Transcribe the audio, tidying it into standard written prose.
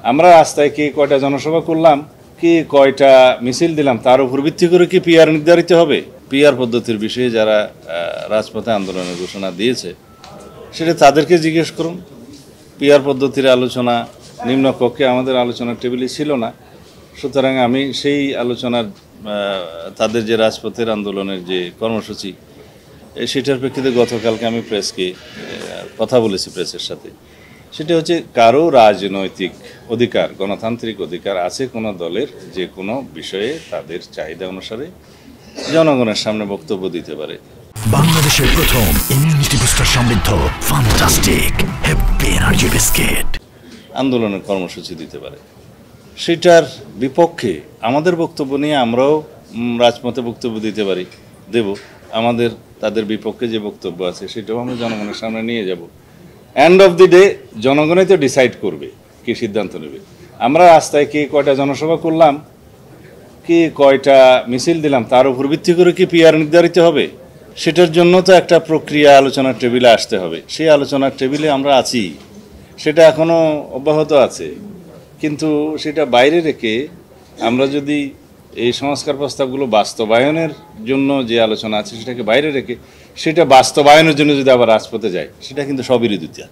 আমরা রাস্তায় কে কয়টা জনসভা করলাম, কে কয়টা মিছিল দিলাম, তার উপর ভিত্তি করে কি পিআর নির্ধারিত হবে? পিআর পদ্ধতির বিষয়ে যারা রাজপথে আন্দোলনের ঘোষণা দিয়েছে সেটা তাদেরকে জিজ্ঞেস করুন। পিআর পদ্ধতির আলোচনা নিম্নকক্ষে আমাদের আলোচনার টেবিলে ছিল না, সুতরাং আমি সেই আলোচনার তাদের যে রাজপথের আন্দোলনের যে কর্মসূচি সেটার প্রেক্ষিতে গতকালকে আমি প্রেসকে কথা বলেছি, প্রেসের সাথে। সেটা হচ্ছে কারো রাজনৈতিক অধিকার, গণতান্ত্রিক অধিকার আছে কোনো দলের যে কোনো বিষয়ে তাদের চাহিদা অনুসারে জনগণের সামনে বক্তব্য দিতে পারে। বাংলাদেশের প্রথম ইমিউনিটি বুস্টার সমৃদ্ধ ফ্যান্টাস্টিক হ্যাপি এনার্জি বিস্কিট আন্দোলনের কর্মসূচি দিতে পারে। সেটার বিপক্ষে আমাদের বক্তব্য নিয়ে আমরাও রাজপথে বক্তব্য দিতে পারি, দেব। আমাদের তাদের বিপক্ষে যে বক্তব্য আছে সেটাও আমরা জনগণের সামনে নিয়ে যাব। এন্ড অফ দি ডে জনগণই তো ডিসাইড করবে, কি সিদ্ধান্ত নেবে। আমরা রাস্তায় কে কয়টা জনসভা করলাম, কে কয়টা মিছিল দিলাম, তার উপর ভিত্তি করে কি পিআর নির্ধারিত হবে? সেটার জন্য তো একটা প্রক্রিয়া আলোচনার টেবিলে আসতে হবে। সেই আলোচনার টেবিলে আমরা আছি, সেটা এখনও অব্যাহত আছে। কিন্তু সেটা বাইরে রেখে আমরা যদি এই সংস্কার প্রস্তাবগুলো বাস্তবায়নের জন্য যে আলোচনা আছে সেটাকে বাইরে রেখে সেটা বাস্তবায়নের জন্য যদি আবার রাজপথে যায়, সেটা কিন্তু সবিরোধিতা।